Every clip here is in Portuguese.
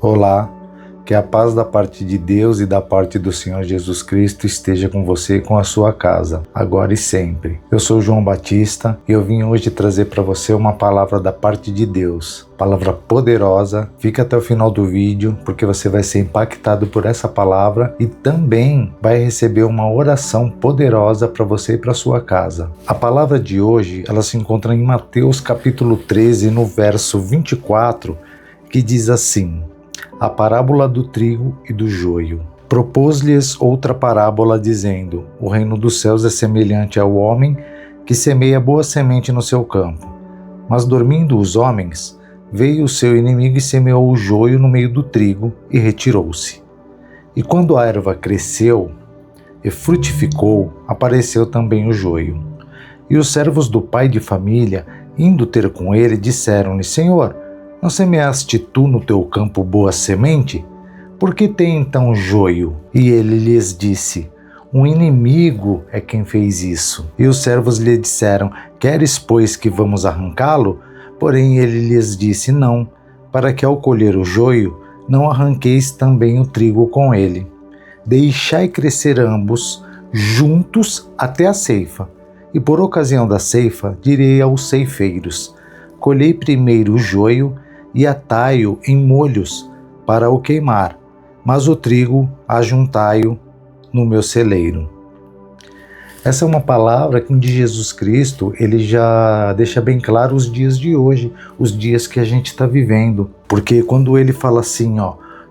Olá, que a paz da parte de Deus e da parte do Senhor Jesus Cristo esteja com você e com a sua casa, agora e sempre. Eu sou João Batista e eu vim hoje trazer para você uma palavra da parte de Deus, palavra poderosa. Fica até o final do vídeo porque você vai ser impactado por essa palavra e também vai receber uma oração poderosa para você e para sua casa. A palavra de hoje, ela se encontra em Mateus capítulo 13, no verso 24, que diz assim: a parábola do trigo e do joio. Propôs-lhes outra parábola, dizendo: o reino dos céus é semelhante ao homem que semeia boa semente no seu campo. Mas dormindo os homens, veio o seu inimigo e semeou o joio no meio do trigo e retirou-se. E quando a erva cresceu e frutificou, apareceu também o joio. E os servos do pai de família, indo ter com ele, disseram-lhe: Senhor, não semeaste tu no teu campo boa semente? Por que tem então joio? E ele lhes disse: um inimigo é quem fez isso. E os servos lhe disseram: queres, pois, que vamos arrancá-lo? Porém ele lhes disse: não, para que ao colher o joio, não arranqueis também o trigo com ele. Deixai crescer ambos juntos até a ceifa. E por ocasião da ceifa, direi aos ceifeiros: colhei primeiro o joio e atai-o em molhos para o queimar, mas o trigo ajuntai-o no meu celeiro. Essa é uma palavra que de Jesus Cristo, ele já deixa bem claro os dias de hoje, os dias que a gente está vivendo. Porque quando ele fala assim,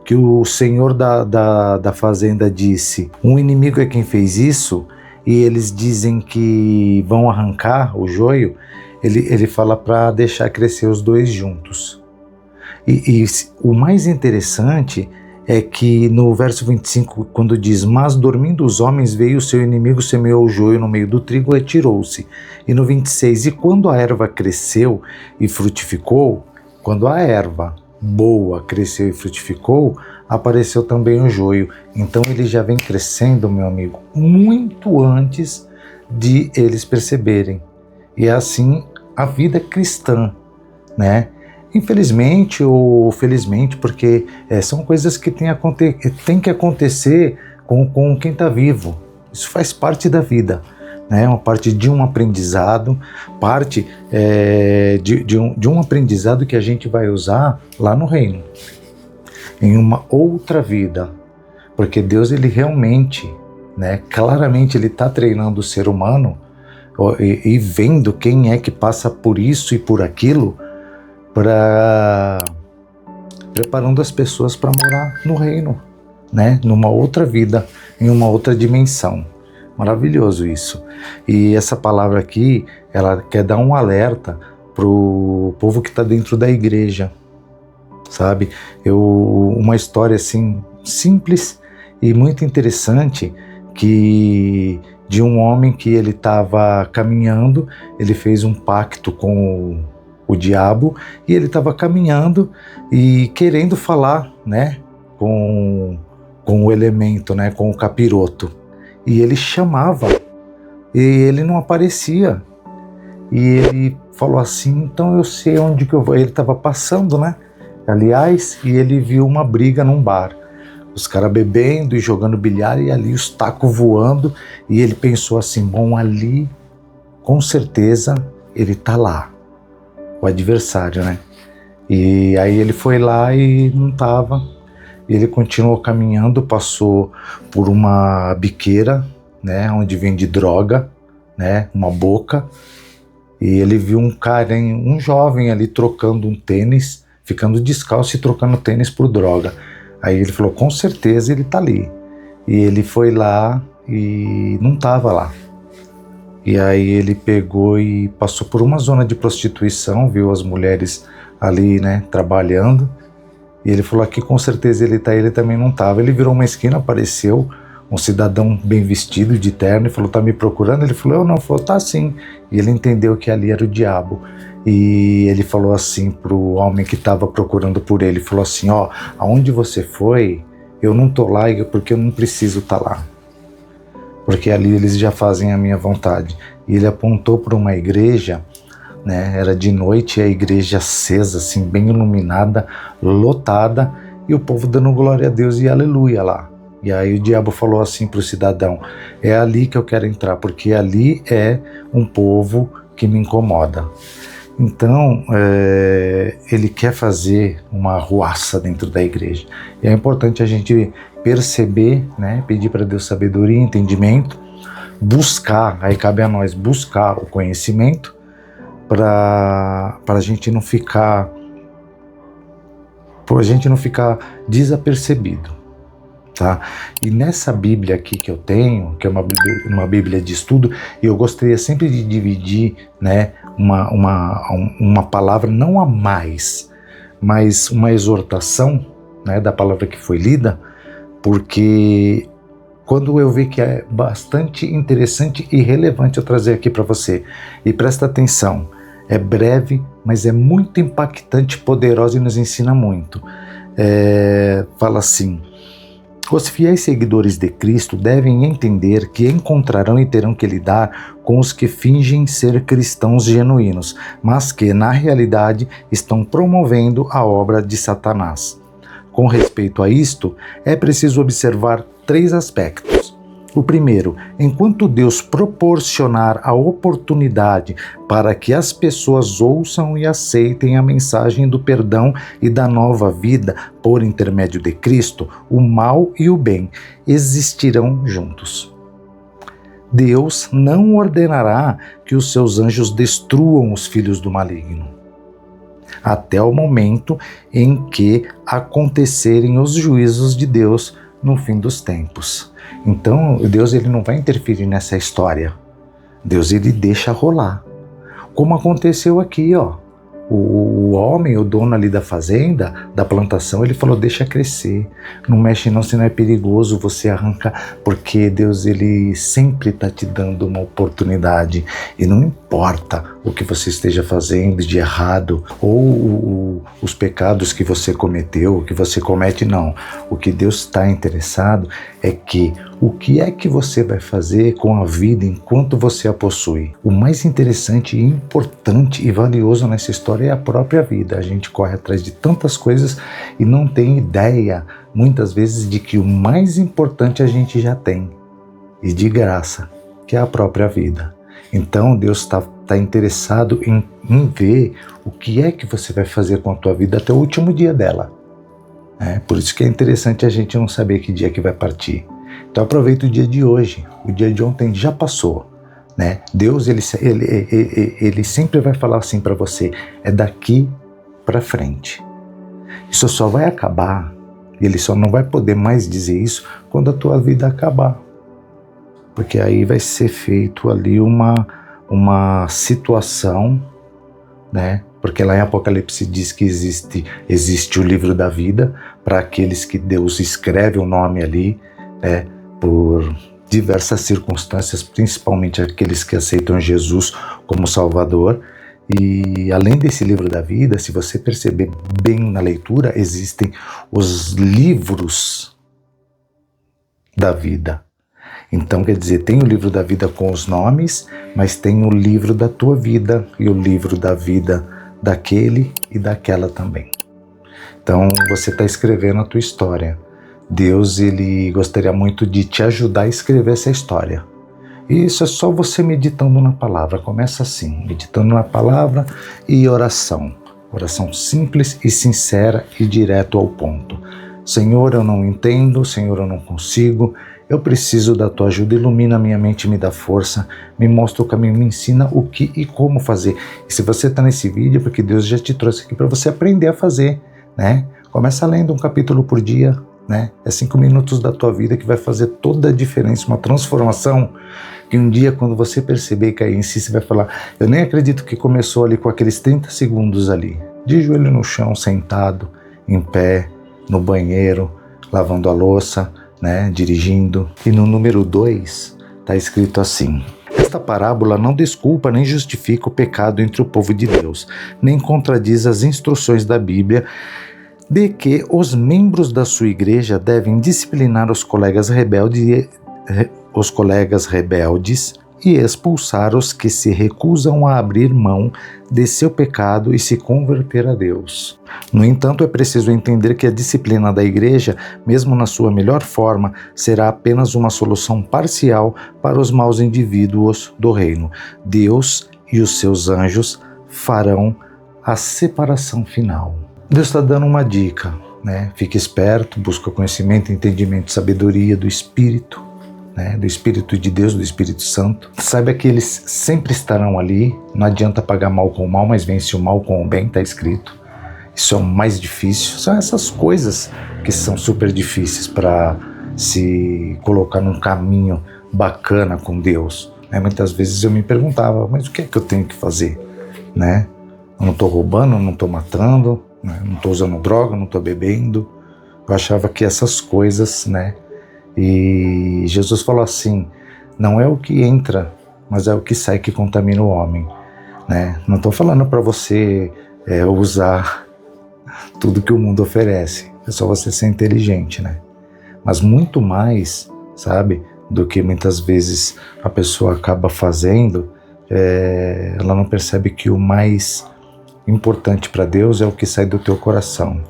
que o Senhor da fazenda disse: um inimigo é quem fez isso, e eles dizem que vão arrancar o joio, ele fala para deixar crescer os dois juntos. E o mais interessante é que no verso 25, quando diz: mas dormindo os homens, veio o seu inimigo, semeou o joio no meio do trigo e retirou-se. E no 26, e quando a erva cresceu e frutificou, quando a erva boa cresceu e frutificou, apareceu também o joio. Então ele já vem crescendo, meu amigo, muito antes de eles perceberem. E é assim a vida cristã, né? Infelizmente ou felizmente, porque são coisas que tem que acontecer com quem está vivo. Isso faz parte da vida, né? Uma parte de um aprendizado, parte de um aprendizado que a gente vai usar lá no reino, em uma outra vida. Porque Deus, ele realmente, né, claramente, ele está treinando o ser humano e vendo quem é que passa por isso e por aquilo, preparando as pessoas para morar no reino, né? Numa outra vida, em uma outra dimensão. Maravilhoso isso. E essa palavra aqui, ela quer dar um alerta pro povo que está dentro da igreja, sabe? Uma história assim simples e muito interessante, que de um homem que ele estava caminhando, ele fez um pacto com o diabo, e ele estava caminhando e querendo falar, né, com o elemento, né, com o capiroto, e ele chamava e ele não aparecia, e ele falou assim: então eu sei onde que eu vou. Ele estava passando, né, aliás, e ele viu uma briga num bar, os caras bebendo e jogando bilhar, e ali os tacos voando, e ele pensou assim: bom, ali com certeza ele tá lá, o adversário, né? E aí ele foi lá e não tava. Ele continuou caminhando, passou por uma biqueira, né, onde vende droga, né, uma boca, e ele viu um jovem ali trocando um tênis, ficando descalço e trocando tênis por droga. Aí ele falou: com certeza ele tá ali. E ele foi lá e não tava lá. E aí ele pegou e passou por uma zona de prostituição, viu as mulheres ali, né, trabalhando, e ele falou: aqui com certeza ele tá. Ele também não tava. Ele virou uma esquina, apareceu um cidadão bem vestido, de terno, e falou: tá me procurando? Ele falou: eu não. Ele falou: tá sim. E ele entendeu que ali era o diabo. E ele falou assim pro homem que estava procurando por ele, falou assim: aonde você foi, eu não tô lá porque eu não preciso estar lá, porque ali eles já fazem a minha vontade. E ele apontou para uma igreja, né? Era de noite, a igreja acesa, assim, bem iluminada, lotada, e o povo dando glória a Deus e aleluia lá. E aí o diabo falou assim para o cidadão: é ali que eu quero entrar, porque ali é um povo que me incomoda. Então, ele quer fazer uma arruaça dentro da igreja. E é importante a gente perceber, né, pedir para Deus sabedoria e entendimento, buscar, aí cabe a nós buscar o conhecimento para a gente não ficar desapercebido. Tá? E nessa Bíblia aqui que eu tenho, que é uma Bíblia de estudo, eu gostaria sempre de dividir, né, uma palavra não a mais, mas uma exortação, né, da palavra que foi lida, porque quando eu vejo que é bastante interessante e relevante eu trazer aqui para você, e presta atenção, é breve, mas é muito impactante, poderosa e nos ensina muito. Fala assim: os fiéis seguidores de Cristo devem entender que encontrarão e terão que lidar com os que fingem ser cristãos genuínos, mas que, na realidade, estão promovendo a obra de Satanás. Com respeito a isto, é preciso observar 3 aspectos. O primeiro, enquanto Deus proporcionar a oportunidade para que as pessoas ouçam e aceitem a mensagem do perdão e da nova vida por intermédio de Cristo, o mal e o bem existirão juntos. Deus não ordenará que os seus anjos destruam os filhos do maligno, até o momento em que acontecerem os juízos de Deus no fim dos tempos. Então, Deus ele não vai interferir nessa história. Deus ele deixa rolar. Como aconteceu aqui, ó. O homem, o dono ali da fazenda, da plantação, ele falou: deixa crescer, não mexe não, senão é perigoso você arrancar, porque Deus ele sempre está te dando uma oportunidade, e não importa o que você esteja fazendo de errado, ou os pecados que você cometeu, o que você comete, não. O que Deus está interessado é que o que é que você vai fazer com a vida enquanto você a possui. O mais interessante, importante e valioso nessa história é a própria vida. A gente corre atrás de tantas coisas e não tem ideia, muitas vezes, de que o mais importante a gente já tem, e de graça, que é a própria vida. Então Deus está interessado em ver o que é que você vai fazer com a tua vida até o último dia dela. Por isso que é interessante a gente não saber que dia que vai partir. Então aproveita o dia de hoje. O dia de ontem já passou, né? Deus ele sempre vai falar assim para você: é daqui para frente. Isso só vai acabar, ele só não vai poder mais dizer isso quando a tua vida acabar, porque aí vai ser feito ali uma situação, né? Porque lá em Apocalipse diz que existe o livro da vida para aqueles que Deus escreve o nome ali, por diversas circunstâncias, principalmente aqueles que aceitam Jesus como Salvador. E além desse livro da vida, se você perceber bem na leitura, existem os livros da vida. Então, quer dizer, tem o livro da vida com os nomes, mas tem o livro da tua vida e o livro da vida daquele e daquela também. Então, você está escrevendo a tua história. Deus ele gostaria muito de te ajudar a escrever essa história. E isso é só você meditando na palavra. Começa assim, meditando na palavra e oração. Oração simples e sincera e direto ao ponto. Senhor, eu não entendo, Senhor, eu não consigo, eu preciso da tua ajuda, ilumina a minha mente, me dá força, me mostra o caminho, me ensina o que e como fazer. E se você está nesse vídeo, é porque Deus já te trouxe aqui para você aprender a fazer, né? Começa lendo um capítulo por dia, né? É 5 minutos da tua vida que vai fazer toda a diferença, uma transformação que um dia, quando você perceber e cair em si, você vai falar: eu nem acredito que começou ali com aqueles 30 segundos ali, de joelho no chão, sentado, em pé, no banheiro, lavando a louça, né? Dirigindo. E no número 2 está escrito assim: esta parábola não desculpa nem justifica o pecado entre o povo de Deus, nem contradiz as instruções da Bíblia de que os membros da sua igreja devem disciplinar os colegas rebeldes e expulsar os que se recusam a abrir mão de seu pecado e se converter a Deus. No entanto, é preciso entender que a disciplina da igreja, mesmo na sua melhor forma, será apenas uma solução parcial para os maus indivíduos do reino. Deus e os seus anjos farão a separação final. Deus está dando uma dica, né? Fique esperto, busca conhecimento, entendimento, sabedoria do Espírito, do Espírito de Deus, do Espírito Santo. Saiba que eles sempre estarão ali, não adianta pagar mal com o mal, mas vence o mal com o bem, está escrito. Isso é o mais difícil, são essas coisas que são super difíceis para se colocar num caminho bacana com Deus. Muitas vezes eu me perguntava, mas o que é que eu tenho que fazer? Eu não estou roubando, não estou matando, não estou usando droga, não estou bebendo. Eu achava que essas coisas, E Jesus falou assim, não é o que entra, mas é o que sai que contamina o homem, Não estou falando para você usar tudo que o mundo oferece, é só você ser inteligente, Mas muito mais, do que muitas vezes a pessoa acaba fazendo, ela não percebe que o mais importante para Deus é o que sai do teu coração.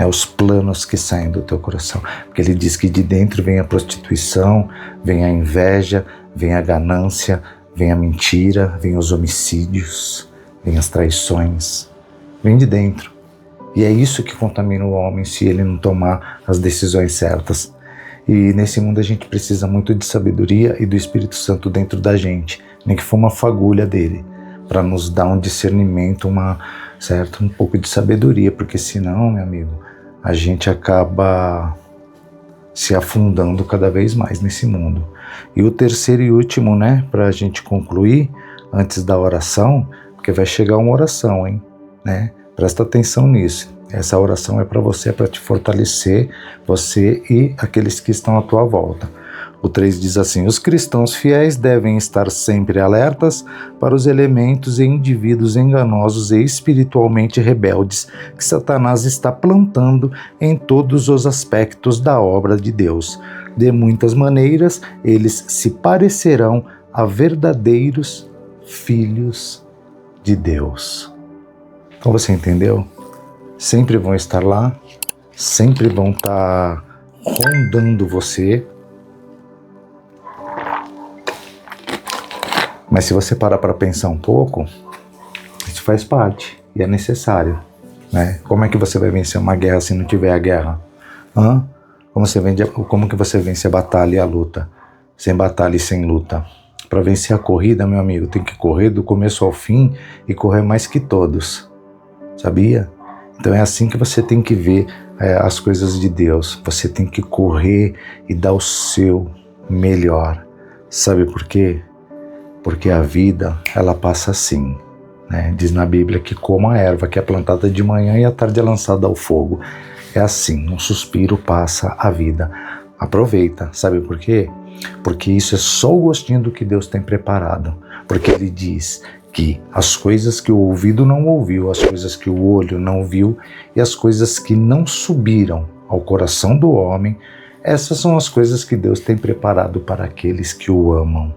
Os planos que saem do teu coração, porque ele diz que de dentro vem a prostituição, vem a inveja, vem a ganância, vem a mentira, vem os homicídios, vem as traições, vem de dentro. E é isso que contamina o homem se ele não tomar as decisões certas. E nesse mundo a gente precisa muito de sabedoria e do Espírito Santo dentro da gente, nem que for uma fagulha dele, para nos dar um discernimento, um pouco de sabedoria, porque senão, meu amigo, a gente acaba se afundando cada vez mais nesse mundo. E o terceiro e último, para a gente concluir, antes da oração, porque vai chegar uma oração, Presta atenção nisso. Essa oração é para você, é para te fortalecer, você e aqueles que estão à tua volta. O 3 diz assim, os cristãos fiéis devem estar sempre alertas para os elementos e indivíduos enganosos e espiritualmente rebeldes que Satanás está plantando em todos os aspectos da obra de Deus. De muitas maneiras, eles se parecerão a verdadeiros filhos de Deus. Então você entendeu? Sempre vão estar lá, sempre vão estar rondando você. Mas se você parar para pensar um pouco, isso faz parte e é necessário, Como é que você vai vencer uma guerra se não tiver a guerra? Como que você vence a batalha e a luta? Sem batalha e sem luta. Para vencer a corrida, meu amigo, tem que correr do começo ao fim e correr mais que todos. Sabia? Então é assim que você tem que ver as coisas de Deus. Você tem que correr e dar o seu melhor. Sabe por quê? Porque a vida, ela passa assim. Diz na Bíblia que como a erva que é plantada de manhã e à tarde é lançada ao fogo. É assim, um suspiro passa a vida. Aproveita. Sabe por quê? Porque isso é só o gostinho do que Deus tem preparado. Porque Ele diz que as coisas que o ouvido não ouviu, as coisas que o olho não viu e as coisas que não subiram ao coração do homem, essas são as coisas que Deus tem preparado para aqueles que o amam.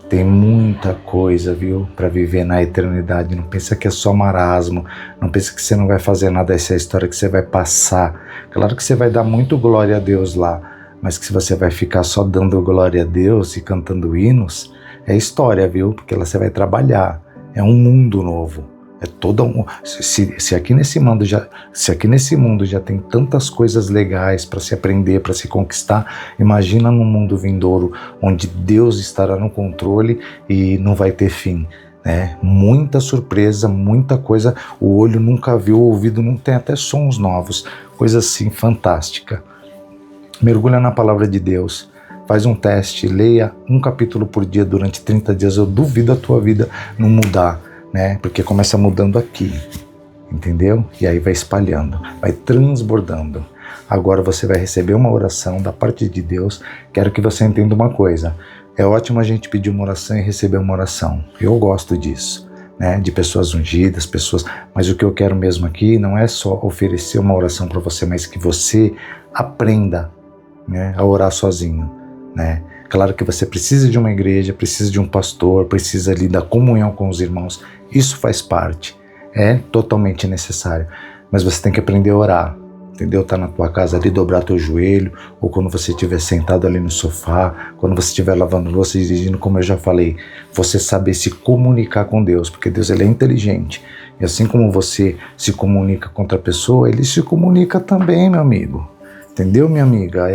Tem muita coisa, para viver na eternidade. Não pensa que é só marasmo, não pensa que você não vai fazer nada, essa é a história que você vai passar. Claro que você vai dar muito glória a Deus lá, mas que se você vai ficar só dando glória a Deus e cantando hinos, é história, porque lá você vai trabalhar. É um mundo novo. É todo um. Se aqui nesse mundo já tem tantas coisas legais para se aprender, para se conquistar, imagina num mundo vindouro onde Deus estará no controle e não vai ter fim. Muita surpresa, muita coisa. O olho nunca viu, o ouvido não tem, até sons novos. Coisa assim fantástica. Mergulha na palavra de Deus. Faz um teste, leia um capítulo por dia durante 30 dias. Eu duvido a tua vida não mudar, Porque começa mudando aqui, entendeu? E aí vai espalhando, vai transbordando. Agora você vai receber uma oração da parte de Deus. Quero que você entenda uma coisa. É ótimo a gente pedir uma oração e receber uma oração. Eu gosto disso, de pessoas ungidas, Mas o que eu quero mesmo aqui não é só oferecer uma oração para você, mas que você aprenda, a orar sozinho. Claro que você precisa de uma igreja, precisa de um pastor, precisa ali da comunhão com os irmãos. Isso faz parte, é totalmente necessário. Mas você tem que aprender a orar, entendeu? Tá na tua casa ali, dobrar teu joelho, ou quando você estiver sentado ali no sofá, quando você estiver lavando louça e dirigindo, como eu já falei, você saber se comunicar com Deus, porque Deus ele é inteligente. E assim como você se comunica com outra pessoa, ele se comunica também, meu amigo. Entendeu, minha amiga?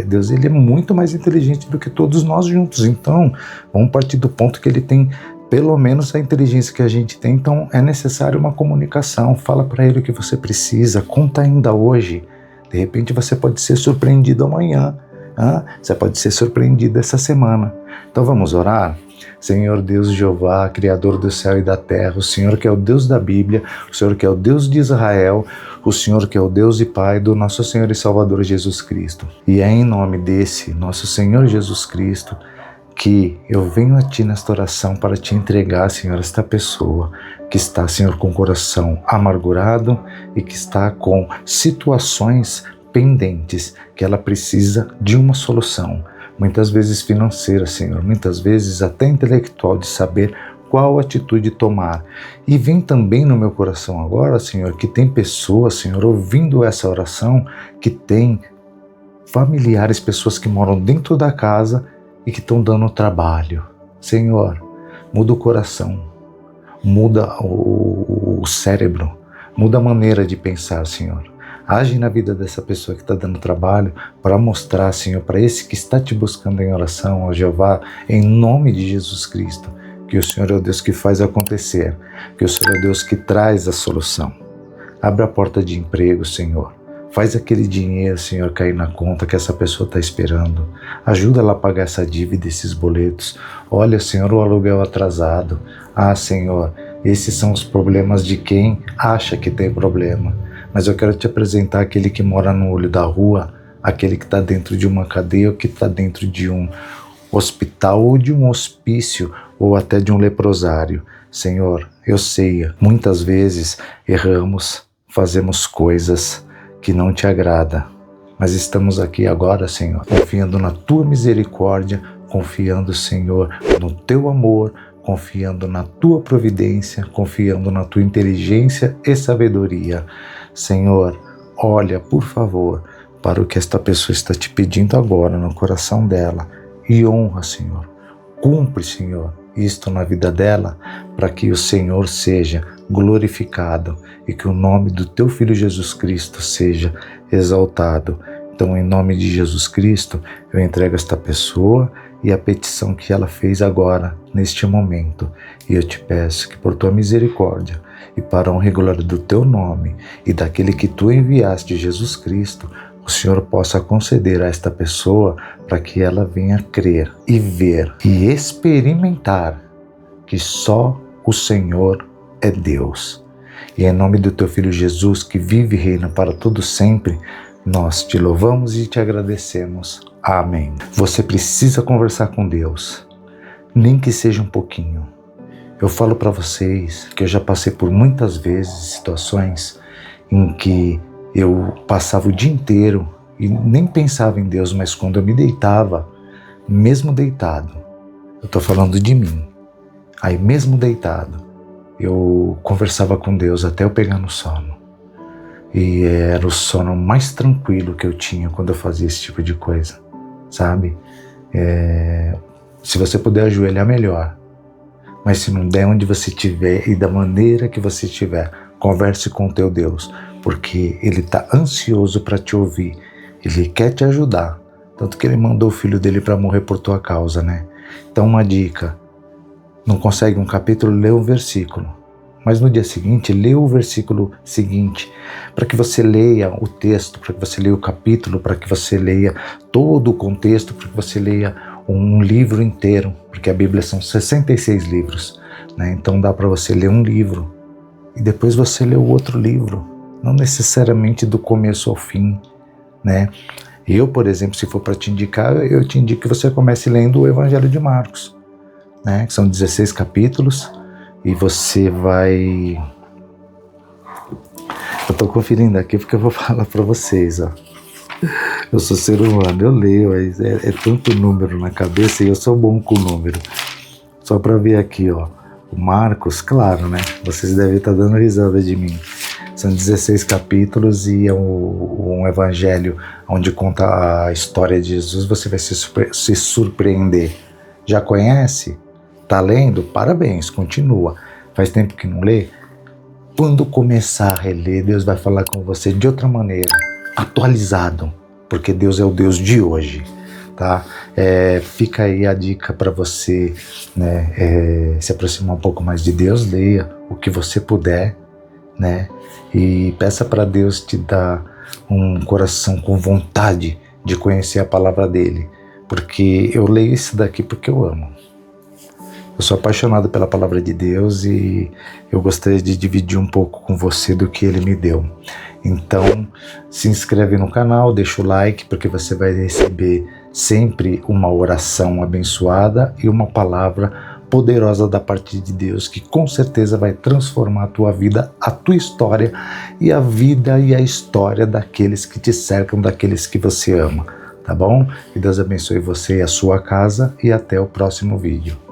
Deus ele é muito mais inteligente do que todos nós juntos. Então, vamos partir do ponto que ele tem pelo menos a inteligência que a gente tem. Então, é necessário uma comunicação. Fala para ele o que você precisa. Conta ainda hoje. De repente, você pode ser surpreendido amanhã. Você pode ser surpreendido essa semana. Então, vamos orar? Senhor Deus Jeová, Criador do céu e da terra, o Senhor que é o Deus da Bíblia, o Senhor que é o Deus de Israel, o Senhor que é o Deus e Pai do nosso Senhor e Salvador Jesus Cristo. E é em nome desse nosso Senhor Jesus Cristo que eu venho a Ti nesta oração para Te entregar, Senhor, esta pessoa que está, Senhor, com o coração amargurado e que está com situações pendentes, que ela precisa de uma solução. Muitas vezes financeira, Senhor, muitas vezes até intelectual, de saber qual atitude tomar. E vem também no meu coração agora, Senhor, que tem pessoas, Senhor, ouvindo essa oração, que tem familiares, pessoas que moram dentro da casa e que estão dando trabalho. Senhor, muda o coração, muda o cérebro, muda a maneira de pensar, Senhor. Age na vida dessa pessoa que está dando trabalho para mostrar, Senhor, para esse que está te buscando em oração, ó Jeová, em nome de Jesus Cristo, que o Senhor é o Deus que faz acontecer, que o Senhor é o Deus que traz a solução. Abre a porta de emprego, Senhor. Faz aquele dinheiro, Senhor, cair na conta que essa pessoa está esperando. Ajuda ela a pagar essa dívida, esses boletos. Olha, Senhor, o aluguel atrasado. Senhor, esses são os problemas de quem acha que tem problema. Mas eu quero te apresentar aquele que mora no olho da rua, aquele que está dentro de uma cadeia, ou que está dentro de um hospital, ou de um hospício, ou até de um leprosário. Senhor, eu sei, muitas vezes erramos, fazemos coisas que não te agrada, mas estamos aqui agora, Senhor, confiando na Tua misericórdia, confiando, Senhor, no Teu amor, confiando na Tua providência, confiando na Tua inteligência e sabedoria. Senhor, olha, por favor, para o que esta pessoa está te pedindo agora no coração dela e honra, Senhor. Cumpre, Senhor, isto na vida dela, para que o Senhor seja glorificado e que o nome do Teu Filho Jesus Cristo seja exaltado. Então, em nome de Jesus Cristo, eu entrego esta pessoa e a petição que ela fez agora, neste momento. E eu te peço que por Tua misericórdia e para a honra e glória do Teu nome e daquele que Tu enviaste, Jesus Cristo, o Senhor possa conceder a esta pessoa para que ela venha crer e ver e experimentar que só o Senhor é Deus. E em nome do Teu Filho Jesus, que vive e reina para todo sempre, nós te louvamos e te agradecemos. Amém. Você precisa conversar com Deus, nem que seja um pouquinho. Eu falo para vocês que eu já passei por muitas vezes situações em que eu passava o dia inteiro e nem pensava em Deus, mas quando eu me deitava, mesmo deitado, eu estou falando de mim, aí mesmo deitado, eu conversava com Deus até eu pegar no sono. E era o sono mais tranquilo que eu tinha quando eu fazia esse tipo de coisa, sabe? Se você puder ajoelhar, melhor. Mas se não der, onde você estiver e da maneira que você estiver, converse com o teu Deus, porque Ele está ansioso para te ouvir. Ele quer te ajudar, tanto que Ele mandou o Filho dele para morrer por tua causa, né? Então, uma dica: não consegue um capítulo, lê um versículo. Mas no dia seguinte, lê o versículo seguinte, para que você leia o texto, para que você leia o capítulo, para que você leia todo o contexto, para que você leia um livro inteiro, porque a Bíblia são 66 livros, né? Então dá para você ler um livro e depois você lê o outro livro, não necessariamente do começo ao fim, né? Eu, por exemplo, se for para te indicar, eu te indico que você comece lendo o Evangelho de Marcos, né? Que são 16 capítulos. E você vai... Eu estou conferindo aqui porque eu vou falar para vocês, ó. Eu sou ser humano, eu leio, mas é tanto número na cabeça e eu sou bom com número. Só para ver aqui, ó, o Marcos, claro, né? Vocês devem estar dando risada de mim. São 16 capítulos e é um evangelho onde conta a história de Jesus. Você vai se surpreender. Já conhece? Tá lendo? Parabéns, continua. Faz tempo que não lê? Quando começar a reler, Deus vai falar com você de outra maneira, atualizado, porque Deus é o Deus de hoje, tá? Fica aí a dica para você, né, se aproximar um pouco mais de Deus. Leia o que você puder, né? E peça para Deus te dar um coração com vontade de conhecer a palavra dele, porque eu leio isso daqui porque eu amo. Eu sou apaixonado pela palavra de Deus e eu gostaria de dividir um pouco com você do que ele me deu. Então, se inscreve no canal, deixa o like, porque você vai receber sempre uma oração abençoada e uma palavra poderosa da parte de Deus, que com certeza vai transformar a tua vida, a tua história e a vida e a história daqueles que te cercam, daqueles que você ama, tá bom? Que Deus abençoe você e a sua casa e até o próximo vídeo.